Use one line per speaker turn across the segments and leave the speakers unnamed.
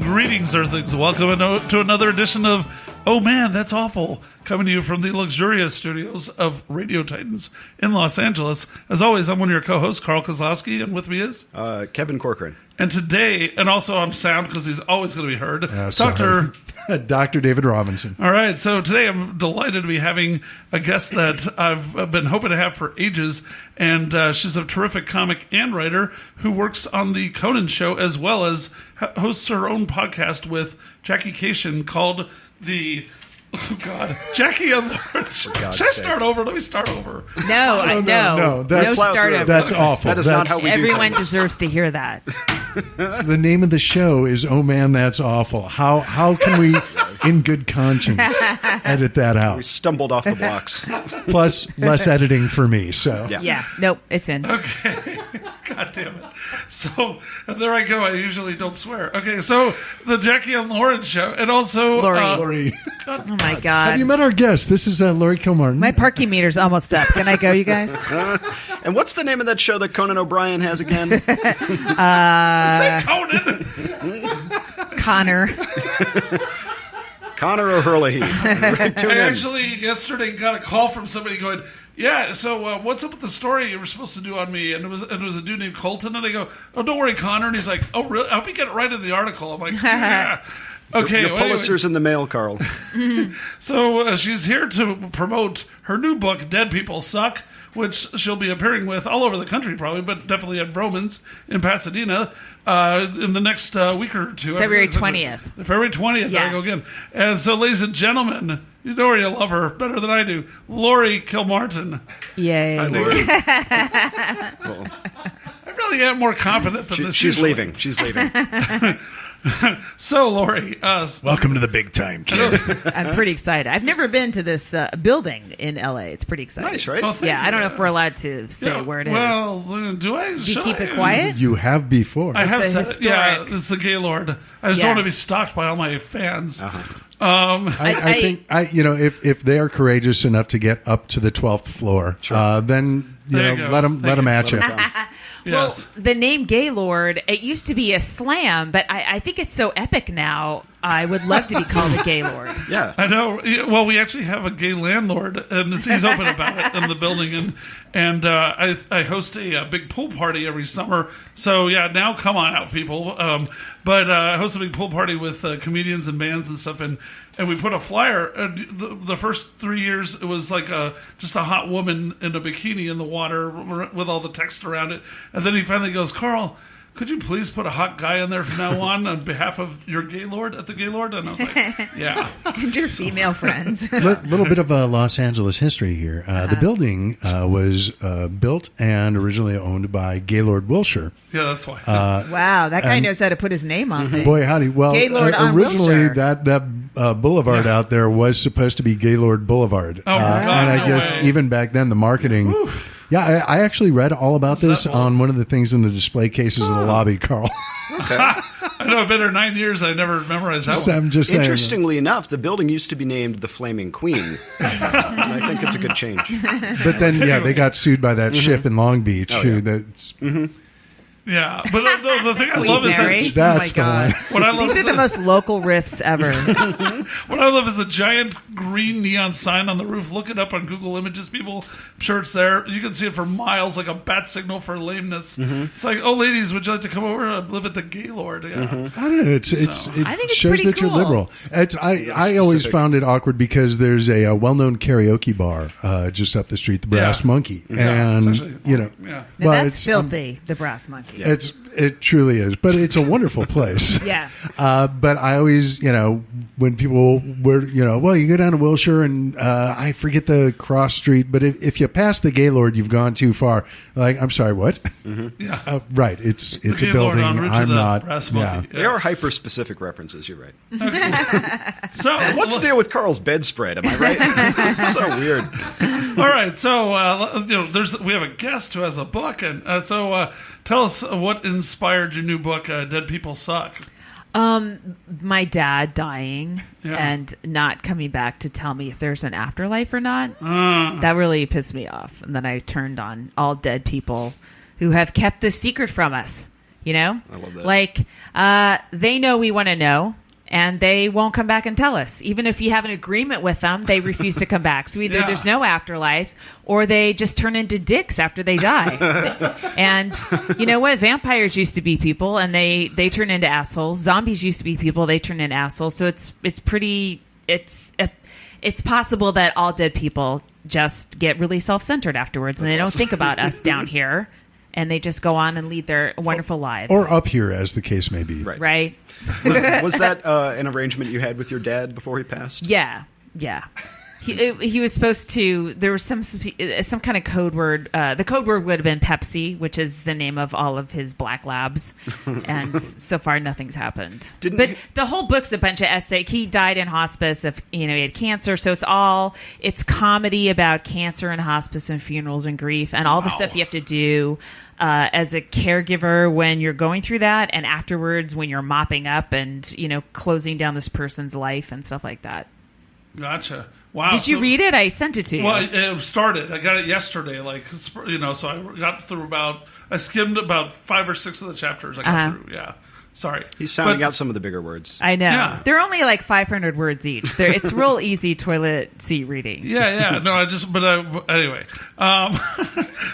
Greetings, Earthlings. Welcome to another edition of Oh Man, That's Awful, coming to you from the luxurious studios of Radio Titans in Los Angeles. As always, I'm one of your co-hosts, Carl Kozlowski, and with me is...
Kevin Corcoran.
And today, and also on sound, because he's always going to be heard,
Dr. David Robinson.
All right, so today I'm delighted to be having a guest that I've been hoping to have for ages, and she's a terrific comic and writer who works on the Conan show as well as hosts her own podcast with Jackie Cation called the... Oh, God. Jackie and Laurie. Should I start over? Let me start over.
No.
No,
no start over.
That's awful.
That is not how we do
Everyone
things.
Deserves to hear that.
So the name of the show is Oh Man, That's Awful. How can we, in good conscience, edit that
We
out?
stumbled off the blocks.
Plus, less editing for me, so.
Yeah. Nope. It's in.
Okay. God damn it. So, and there I go. I usually don't swear. Okay, so the Jackie and Lauren show, and also...
Laurie.
Oh, my God.
Have you met our guest? This is Laurie Kilmartin.
My parking meter's almost up. Can I go, you guys?
And what's the name of that show that Conan O'Brien has again?
Say Conan!
Connor.
Connor O'Hurley. Tune
I
in.
actually yesterday got a call from somebody going, yeah, so what's up with the story you were supposed to do on me? And it was a dude named Colton, and I go, oh, don't worry, Connor. And he's like, oh, really? I hope you get it right in the article. I'm like, yeah. Okay,
Your
well,
Pulitzer's in the mail, Carl.
So she's here to promote her new book, Dead People Suck, which she'll be appearing with all over the country probably, but definitely at Vroman's in Pasadena in the next week or two.
February 20th.
February 20th, there I go again. And so, ladies and gentlemen, you know you love her better than I do, Laurie Kilmartin.
Yay.
I really am more confident than this.
She's
usually.
leaving. She's leaving.
So, Laurie.
Welcome to the big time, kid.
I'm pretty excited. I've never been to this building in LA. It's pretty exciting.
Nice, right?
Oh, thank
Yeah,
you.
I don't know if we're allowed to say where it is.
Well, do I?
Do you
Should
keep
I?
it quiet?
You have before.
I have
It's a
said, yeah,
historic-
it's the Gaylord. I just
Yeah.
don't want to be stalked by all my fans.
I think if they are courageous enough to get up to the 12th floor, then
There you go.
let them
Thank you.
at you.
Yes.
Well, the name Gaylord, it used to be a slam, but I think it's so epic now. I would love to be called a Gaylord.
Yeah.
I know. Well, we actually have a gay landlord, and he's open about it in the building, and I host a big pool party every summer. So yeah, now come on out, people. But I host a big pool party with comedians and bands and stuff, and we put a flyer. The first 3 years, it was like just a hot woman in a bikini in the water with all the text around it, and then he finally goes, Carl, could you please put a hot guy in there from now on behalf of your Gaylord at the Gaylord? And I was like, yeah.
And your female friends.
Little bit of Los Angeles history here. The building was built and originally owned by Gaylord Wilshire.
Yeah, that's why.
Wow, that guy knows how to put his name on things.
Boy, howdy. Well,
Gaylord on
originally
Wilshire.
that boulevard out there was supposed to be Gaylord Boulevard.
Oh, my God,
and I
no
guess
way.
even back then, the marketing... Yeah, I actually read all about this
that
on one of the things in the display cases in the lobby, Carl.
I know, I've been here 9 years. I never memorized that one.
I'm just saying.
Interestingly enough, the building used to be named the Flaming Queen. And I think it's a good change.
But then, they got sued by that ship in Long Beach.
Yeah, but the thing I
Queen
love is
Mary.
that
That's
Oh
the
my
one.
God.
what I love
These
is
are the most local riffs ever.
what I love is the giant green neon sign on the roof. Look it up on Google Images, people. I'm sure it's there. You can see it for miles, like a bat signal for lameness. It's like, oh, ladies, would you like to come over and live at the Gaylord? Yeah.
I don't know. It
I think it's
shows
pretty
that you're
cool.
liberal. I always found it awkward because there's a well-known karaoke bar just up the street, the Brass
Yeah.
Monkey,
Yeah,
and
it's actually-
yeah.
Now
Well,
that's
it's,
filthy, the Brass Monkey.
It truly is, but it's a wonderful place.
Yeah.
But I always, when people were, well, you go down to Wilshire and I forget the cross street, but if you pass the Gaylord, you've gone too far. Like, I'm sorry, what?
Yeah.
Right. It's a
Gaylord
building.
en route to
I'm
the
not.
Brass
Yeah.
Monkey.
They are hyper-specific references, you're right.
So
What's the deal with Carl's bedspread? Am I right? So weird.
all right. So we have a guest who has a book, and so tell us what inspired your new book, Dead People Suck.
My dad dying and not coming back to tell me if there's an afterlife or not. That really pissed me off. And then I turned on all dead people who have kept this secret from us. You know,
I love that.
Like they know we want to know. And they won't come back and tell us. Even if you have an agreement with them, they refuse to come back. So either there's no afterlife or they just turn into dicks after they die. And you know what? Vampires used to be people and they turn into assholes. Zombies used to be people. They turn into assholes. So it's possible that all dead people just get really self-centered afterwards and they don't think about us down here. And they just go on and lead their wonderful lives.
Or up here, as the case may be.
Right.
Was that an arrangement you had with your dad before he passed?
Yeah. He was supposed to. There was some kind of code word. The code word would have been Pepsi, which is the name of all of his black labs. And so far, nothing's happened. The whole book's a bunch of essay. He died in hospice. He had cancer. So it's comedy about cancer and hospice and funerals and grief and all the stuff you have to do as a caregiver when you're going through that, and afterwards when you're mopping up and closing down this person's life and stuff like that.
Gotcha. Wow.
Did you read it? I sent it to you.
Well, it started. I got it yesterday. So I got through I skimmed about 5 or 6 of the chapters I got through. Yeah. Sorry.
He's sounding out some of the bigger words.
I know.
Yeah.
They're only like 500 words each. It's real easy toilet seat reading.
Yeah. No, anyway. No,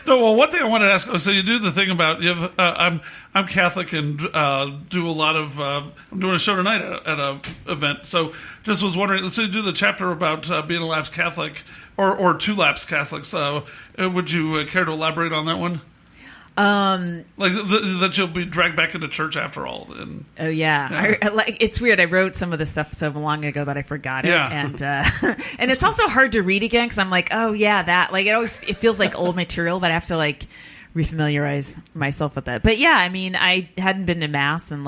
well, one thing I wanted to ask. So you do the thing about I'm Catholic and do a lot of. I'm doing a show tonight at a event. So just was wondering. So you do the chapter about being a lapsed Catholic or 2 lapsed Catholics. Would you care to elaborate on that one? That you'll be dragged back into church after all.
Oh yeah. It's weird. I wrote some of the stuff so long ago that I forgot it, and and it's also hard to read again because I'm like, oh yeah, that it feels like old material, but I have to refamiliarize myself with that. But yeah, I mean, I hadn't been to mass in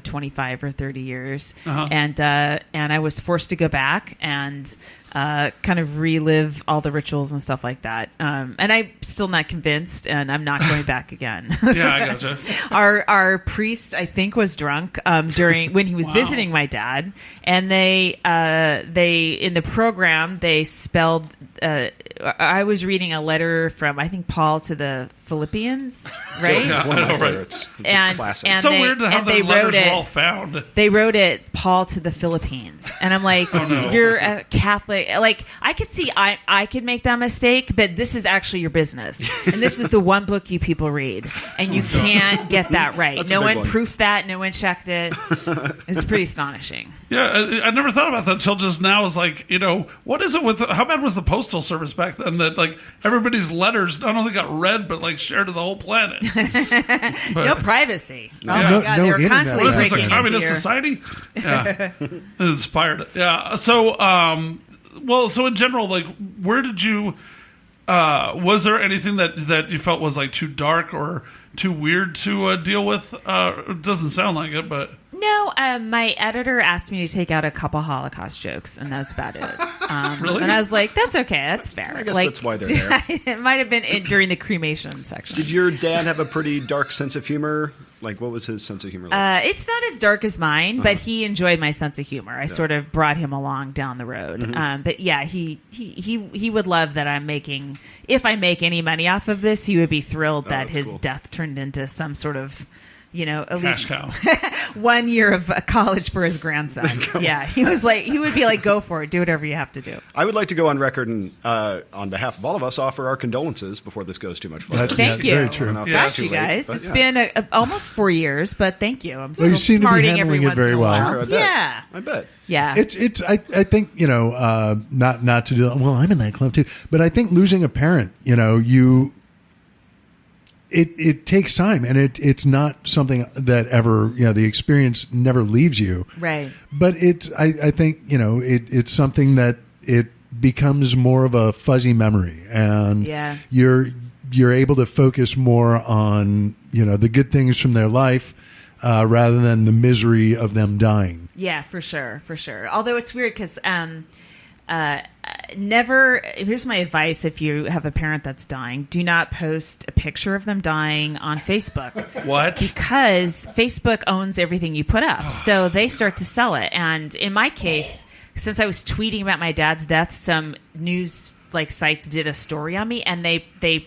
25 or 30 years, and I was forced to go back and kind of relive all the rituals and stuff like that. And I'm still not convinced, and I'm not going back again.
Yeah, I gotcha.
Our priest, I think, was drunk during when he was visiting my dad, and they in the program they spelled. I was reading a letter from I think Paul to the Philippians, right?
It's one of my favorites. It's
and
a classic.
It's so weird how the letters were all found.
They wrote it Paul to the Philippines, and I'm like, you're a Catholic. I could see I could make that mistake, but this is actually your business, and this is the one book you people read, and you can't get that right.
That's
no one
one.
proofed that. No one checked it. It's pretty astonishing.
Yeah, I never thought about that until just now. Is what is it with how bad was the postal service back then that everybody's letters not only got read but shared to the whole planet?
No privacy. Oh
Yeah.
my God,
No
they were
internet.
constantly
What is this,
breaking
a communist
into your...
society? Yeah, it inspired it. Yeah. So, so in general, where did you? Was there anything that you felt was too dark or too weird to deal with? It doesn't sound like it, but.
No, my editor asked me to take out a couple Holocaust jokes, and that's about it.
Really?
And I was like, that's okay. That's fair.
I guess that's why they're there.
It might have been during the cremation section.
Did your dad have a pretty dark sense of humor? What was his sense of humor like?
It's not as dark as mine, but he enjoyed my sense of humor. I sort of brought him along down the road.
Mm-hmm.
But yeah, he would love that I'm making. If I make any money off of this, he would be thrilled that his
cool.
death turned into some sort of. At
Cash
least
cow.
1 year of college for his grandson. Yeah, he would be like, go for it. Do whatever you have to do.
I would like to go on record and, on behalf of all of us, offer our condolences before this goes too much further.
Thank you.
Very true.
Thank you, guys. It's been almost 4 years, but thank you. I'm still
you seem to be
smarting
handling
every
it
once
very
in a
well.
while.
Sure, I bet.
Yeah.
I bet.
Yeah.
It's I think not to do. Well, I'm in that club too, but I think losing a parent, It takes time, and it's not something that ever, the experience never leaves you.
Right.
But I think, it's something that it becomes more of a fuzzy memory, and you're able to focus more on, the good things from their life, rather than the misery of them dying.
Yeah, for sure. Although it's weird because, here's my advice if you have a parent that's dying, do not post a picture of them dying on Facebook.
What?
Because Facebook owns everything you put up. So they start to sell it. And in my case, since I was tweeting about my dad's death, some news sites did a story on me, and they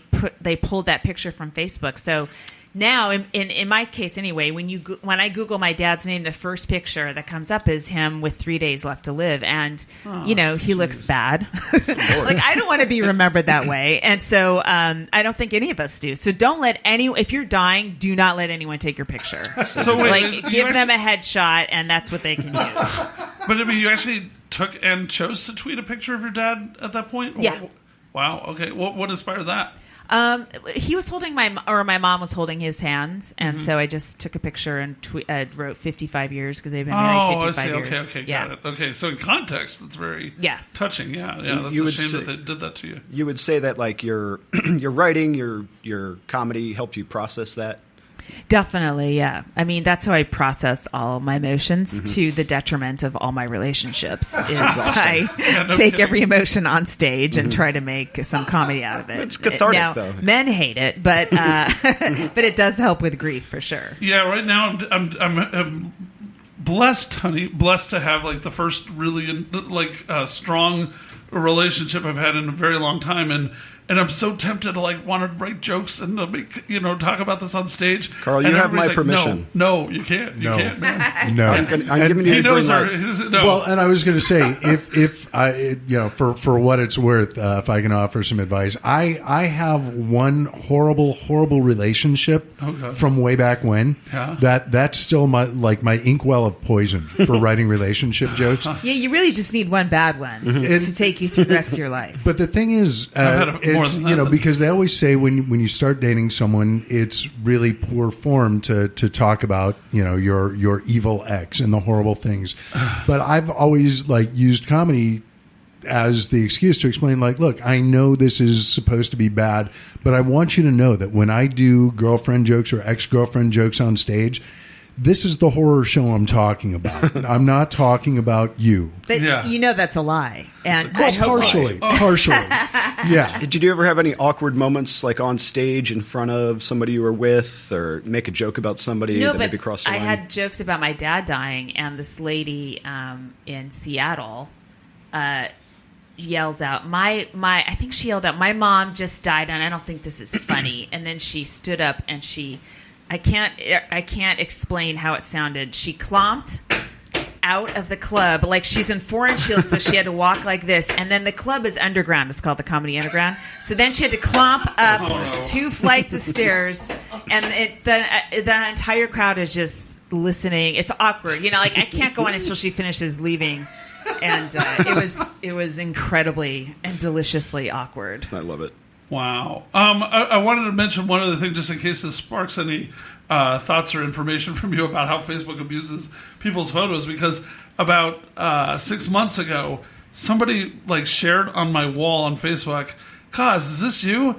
pulled that picture from Facebook. So now, in my case anyway, when I Google my dad's name, the first picture that comes up is him with 3 days left to live, and he looks bad. Like, I don't want to be remembered that way, and so I don't think any of us do. So don't let if you're dying, do not let anyone take your picture.
So wait,
give them a headshot, and that's what they can use.
But I mean, you actually took and chose to tweet a picture of your dad at that point?
Yeah.
Wow. Okay. What inspired that?
He was holding my mom was holding his hands, and so I just took a picture and wrote 55 years because they've been married 55 years.
Okay, got it. Okay, so in context, it's very touching. Yeah, that's a shame that they did that to you.
You would say that like your writing, your comedy helped you process that?
Definitely, yeah. I mean, that's how I process all my emotions to the detriment of all my relationships. I take every emotion on stage and try to make some comedy out of it.
It's cathartic,
now,
though.
Men hate it, but but it does help with grief for sure.
Yeah, right now I'm blessed, honey, blessed to have like the first really strong relationship I've had in a very long time, and I'm so tempted to like want to write jokes and to make talk about this on stage.
Carl, you have my permission.
No, you can't. You can't, man.
No,
I'm giving you the green light.
No.
Well, and I was going to say, if I, for what it's worth, if I can offer some advice, I have one horrible relationship from way back when. Yeah. That's still my inkwell of poison for writing relationship jokes.
Yeah, you really just need one bad one to take you through the rest of your life.
But the thing is, because they always say when you start dating someone, it's really poor form to talk about your evil ex and the horrible things. But I've always used comedy as the excuse to explain, look, I know this is supposed to be bad, but I want you to know that when I do girlfriend jokes or ex-girlfriend jokes on stage, this is the horror show I'm talking about. I'm not talking about you.
But that's a lie. And
partially. Yeah.
Did you ever have any awkward moments on stage in front of somebody you were with, or make a joke about somebody that maybe crossed the line?
I had jokes about my dad dying, and this lady in Seattle yells out, I think she yelled out, "My mom just died, and I don't think this is funny." And then she stood up and I can't explain how it sounded. She clomped out of the club like she's in four inch heels, so she had to walk like this. And then the club is underground. It's called the Comedy Underground. So then she had to clomp up 2 flights of stairs, and the entire crowd is just listening. It's awkward, I can't go on until she finishes leaving. And it was incredibly and deliciously awkward.
I love it.
Wow. I wanted to mention one other thing just in case this sparks any thoughts or information from you about how Facebook abuses people's photos, because about 6 months ago, somebody shared on my wall on Facebook, "Kaz, is this you?"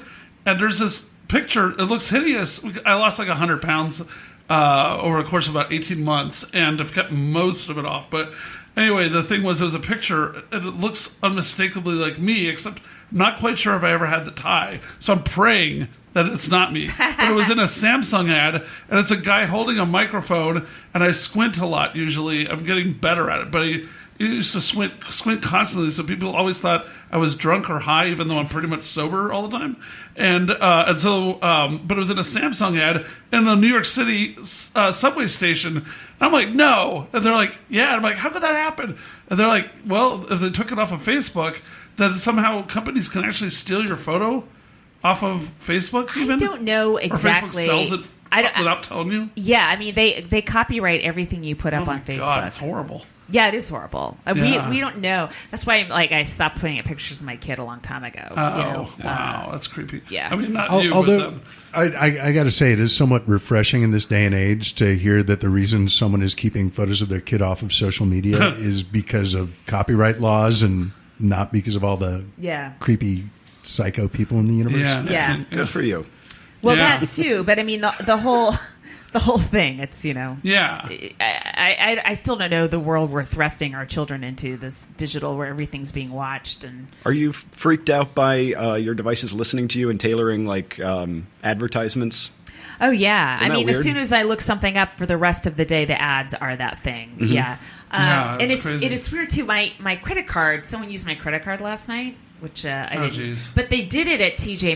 And there's this picture. It looks hideous. I lost 100 pounds over the course of about 18 months, and I've kept most of it off. But anyway, the thing was, it was a picture, and it looks unmistakably like me, except I'm not quite sure if I ever had the tie. So I'm praying that it's not me. But it was in a Samsung ad, and it's a guy holding a microphone, and I squint a lot usually. I'm getting better at it, but he used to squint constantly, so people always thought I was drunk or high, even though I'm pretty much sober all the time. And so, but it was in a Samsung ad in a New York City subway station. And I'm like, no. And they're like, yeah. And I'm like, how could that happen? And they're like, well, if they took it off of Facebook, then somehow companies can actually steal your photo off of Facebook even?
I don't know exactly.
Or Facebook sells it without telling you?
Yeah, I mean, they copyright everything you put up on Facebook.
God, it's horrible.
Yeah, it is horrible. We don't know. That's why I stopped putting up pictures of my kid a long time ago.
Wow, that's creepy.
Yeah.
I mean, not
although,
but
I got to say, it is somewhat refreshing in this day and age to hear that the reason someone is keeping photos of their kid off of social media is because of copyright laws and not because of all the creepy psycho people in the universe.
Yeah.
Good for you.
Well, that too. But I mean, the whole thing. It's
Yeah.
I still don't know the world we're thrusting our children into, this digital where everything's being watched. And
are you freaked out by your devices listening to you and tailoring advertisements?
Oh yeah.
Isn't that weird?
As soon as I look something up for the rest of the day, the ads are that thing. Mm-hmm. Yeah. And it's weird too. My credit card. Someone used my credit card last night, which I didn't.
Geez.
But they did it at TJ